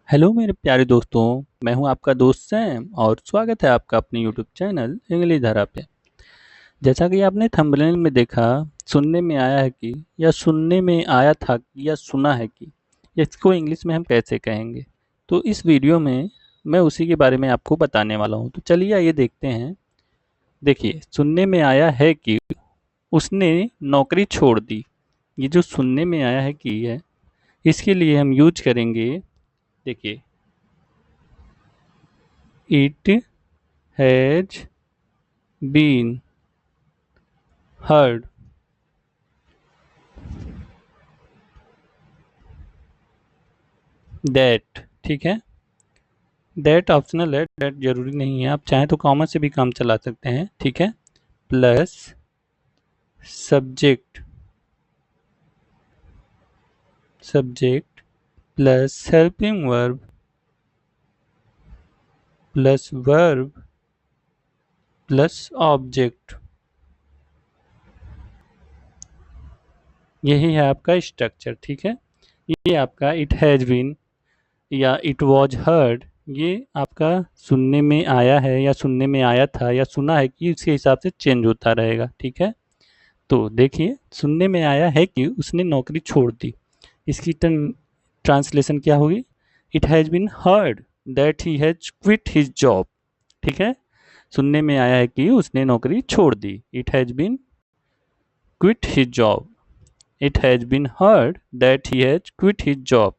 Hello मेरे प्यारे दोस्तों। मैं हूं आपका दोस्त सैम और स्वागत है आपका अपने यूट्यूब चैनल इंग्लिश धारा पे। जैसा कि आपने थंबनेल में देखा, सुनने में आया है कि या सुनने में आया था कि या सुना है कि, इसको इंग्लिश में हम कैसे कहेंगे। तो इस वीडियो में मैं उसी के बारे में आपको बताने वाला हूं। तो चलिए आइए देखते हैं। देखिए, सुनने में आया है कि उसने नौकरी छोड़ दी। ये जो सुनने में आया है कि है, इसके लिए हम यूज करेंगे। देखिए, it has been heard. That, ठीक है। दैट ऑप्शनल है, दैट जरूरी नहीं है। आप चाहें तो कॉमा से भी काम चला सकते हैं, ठीक है। Plus subject, subject plus helping verb plus verb plus object. यही है आपका स्ट्रक्चर, ठीक है। ये आपका इट हैज बीन या इट वॉज हर्ड, ये आपका सुनने में आया है या सुनने में आया था या सुना है कि, इसके हिसाब से चेंज होता रहेगा, ठीक है। तो देखिए, सुनने में आया है कि उसने नौकरी छोड़ दी। इसकी ट्रांसलेशन क्या होगी? It has been heard that he has quit his job, ठीक है। सुनने में आया है कि उसने नौकरी छोड़ दी। It has been quit his job. It has been heard that he has quit his job.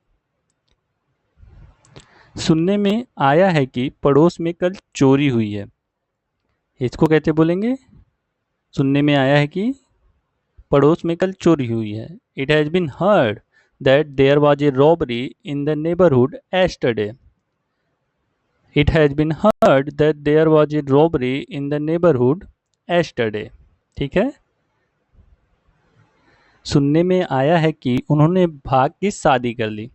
सुनने में आया है कि पड़ोस में कल चोरी हुई है। इसको कैसे बोलेंगे? सुनने में आया है कि पड़ोस में कल चोरी हुई है। It has been heard that there was a robbery in the neighborhood yesterday. It has been heard that there was a robbery in the neighborhood yesterday. ठीक है। सुनने में आया है कि उन्होंने भाग की शादी कर ली।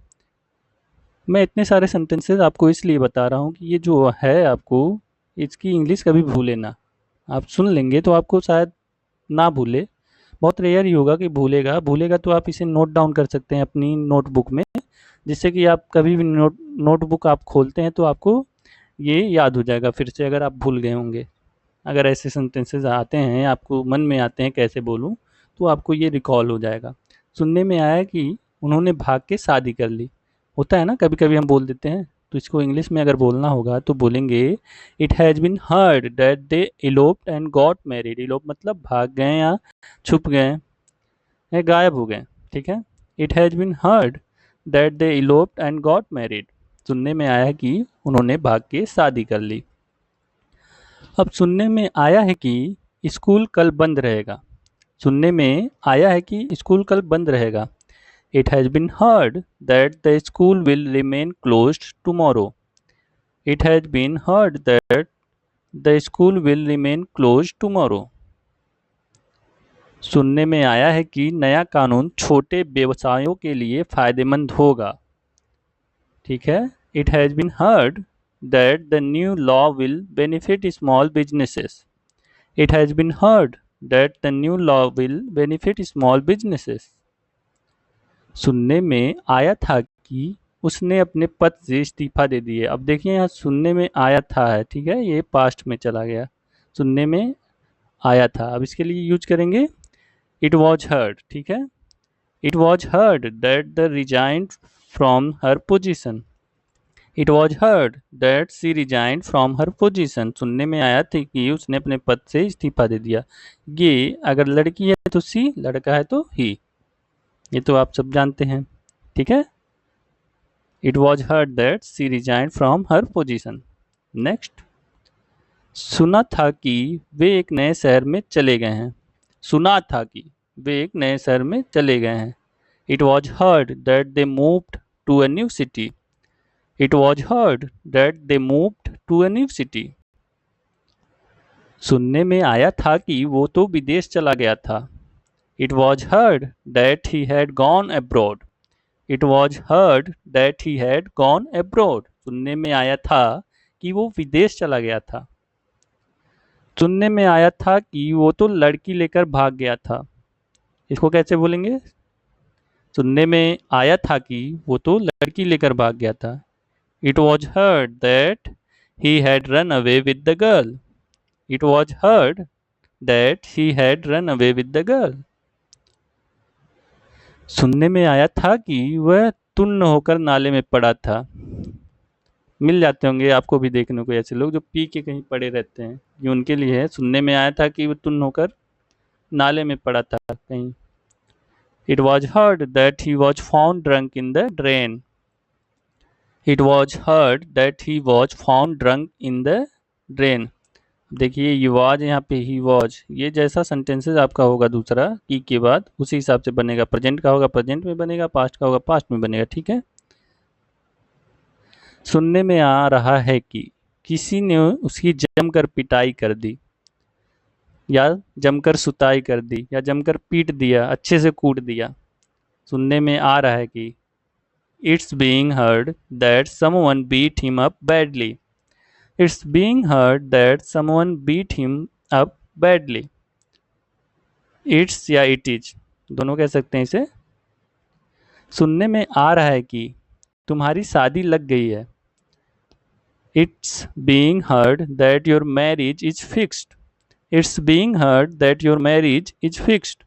मैं इतने सारे सेंटेंसेस आपको इसलिए बता रहा हूँ कि ये जो है आपको, इसकी इंग्लिश कभी भूले ना। आप सुन लेंगे तो आपको शायद ना भूले, बहुत रेयर ही होगा कि भूलेगा। भूलेगा तो आप इसे नोट डाउन कर सकते हैं अपनी नोटबुक में, जिससे कि आप कभी भी नोटबुक आप खोलते हैं तो आपको ये याद हो जाएगा फिर से, अगर आप भूल गए होंगे। अगर ऐसे सेंटेंसेस आते हैं आपको मन में आते हैं कैसे बोलूं, तो आपको ये रिकॉल हो जाएगा। सुनने में आया कि उन्होंने भाग के शादी कर ली। होता है ना, कभी कभी हम बोल देते हैं। तो इसको इंग्लिश में अगर बोलना होगा तो बोलेंगे it has been heard that they eloped and got married. Elope मतलब भाग गए या छुप गए या गायब हो गए, ठीक है। It has been heard that they eloped and got married. सुनने में आया कि उन्होंने भाग के शादी कर ली। अब सुनने में आया है कि स्कूल कल बंद रहेगा। सुनने में आया है कि स्कूल कल बंद रहेगा। It has been heard that the school will remain closed tomorrow. It has been heard that the school will remain closed tomorrow. सुनने में आया है कि नया कानून छोटे व्यवसायों के लिए फायदेमंद होगा, ठीक है। It has been heard that the new law will benefit small businesses. It has been heard that the new law will benefit small businesses. सुनने में आया था कि उसने अपने पद से इस्तीफा दे दिए। अब देखिए, यहाँ सुनने में आया था है, ठीक है, ये पास्ट में चला गया। सुनने में आया था, अब इसके लिए यूज करेंगे इट वॉज हर्ड, ठीक है। It was heard that the resigned from her position. It was heard that she resigned from her position. सुनने में आया था कि उसने अपने पद से इस्तीफा दे दिया। ये अगर लड़की है तो सी, लड़का है तो ही, ये तो आप सब जानते हैं, ठीक है। It was heard that she resigned from her position. Next, सुना था कि वे एक नए शहर में चले गए हैं। सुना था कि वे एक नए शहर में चले गए हैं। It was heard that they moved to a new city. It was heard that they moved to a new city. सुनने में आया था कि वो तो विदेश चला गया था। It was heard that he had gone abroad. It was heard that he had gone abroad. सुनने में आया था कि वो विदेश चला गया था। सुनने में आया था कि वो तो लड़की लेकर भाग गया था। इसको कैसे बोलेंगे? सुनने में आया था कि वो तो लड़की लेकर भाग गया था। It was heard that he had run away with the girl. It was heard that he had run away with the girl. सुनने में आया था कि वह तुन्न होकर नाले में पड़ा था। मिल जाते होंगे आपको भी देखने को ऐसे लोग जो पी के कहीं पड़े रहते हैं, ये उनके लिए है। सुनने में आया था कि वह तुन्न होकर नाले में पड़ा था कहीं। It was heard that he was found drunk in the drain. It was heard that he was found drunk in the drain. देखिए ये was यहाँ पे he was, ये जैसा सेंटेंसेस आपका होगा दूसरा की के बाद उसी हिसाब से बनेगा। प्रेजेंट का होगा प्रेजेंट में बनेगा, पास्ट का होगा पास्ट में बनेगा। ठीक है। सुनने में आ रहा है कि किसी ने उसकी जमकर पिटाई कर दी, या जमकर सुताई कर दी, या जमकर पीट दिया, अच्छे से कूट दिया। सुनने में आ रहा है कि It's being heard that someone beat him up badly. It's being heard that someone beat him up badly. It's या it is दोनों कह सकते हैं इसे। सुनने में आ रहा है कि तुम्हारी शादी लग गई है। It's being heard that your marriage is fixed. It's being heard that your marriage is fixed.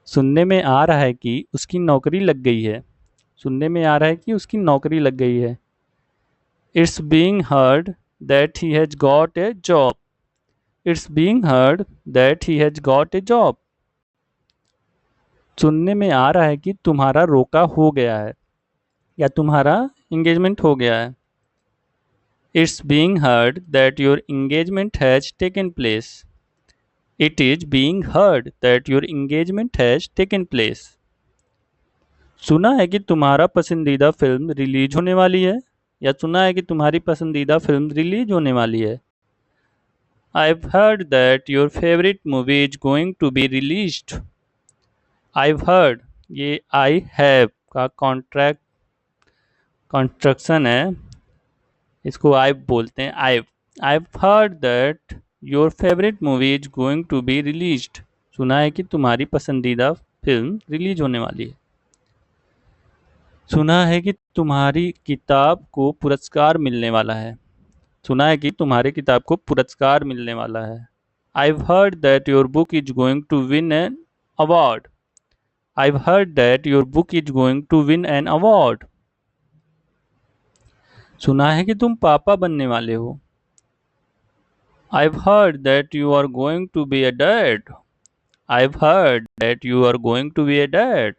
सुनने में आ रहा है कि उसकी नौकरी लग गई है। सुनने में आ रहा है कि उसकी नौकरी लग गई है। It's being heard that he has got a job. It's being heard that he has got a job. सुनने में आ रहा है कि तुम्हारा रोका हो गया है, या तुम्हारा इंगेजमेंट हो गया है। It's being heard that your engagement has taken place. It is being heard that your engagement has taken place. सुना है कि तुम्हारा पसंदीदा फिल्म रिलीज होने वाली है, या सुना है कि तुम्हारी पसंदीदा फिल्म रिलीज होने वाली है। I've heard that your favorite movie is going to be released. I've heard, ये I have का कॉन्ट्रैक्ट कंस्ट्रक्शन है, इसको I've बोलते हैं। I've heard that your favorite movie is going to be released. सुना है कि तुम्हारी पसंदीदा फिल्म रिलीज होने वाली है। सुना है कि तुम्हारी किताब को पुरस्कार मिलने वाला है। सुना है कि तुम्हारी किताब को पुरस्कार मिलने वाला है। I've heard that your book is going to win an award. I've heard that your book is going to win an award. सुना है कि तुम पापा बनने वाले हो। I've heard that you are going to be a dad. I've heard that you are going to be a dad.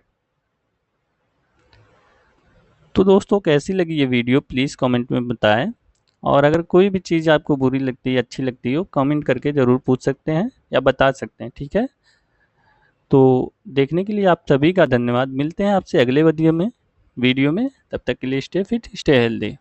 तो दोस्तों कैसी लगी ये वीडियो प्लीज़ कमेंट में बताएं, और अगर कोई भी चीज़ आपको बुरी लगती है अच्छी लगती हो कमेंट करके ज़रूर पूछ सकते हैं या बता सकते हैं। ठीक है। तो देखने के लिए आप सभी का धन्यवाद। मिलते हैं आपसे अगले वीडियो में। तब तक के लिए स्टे फिट स्टे हेल्दी।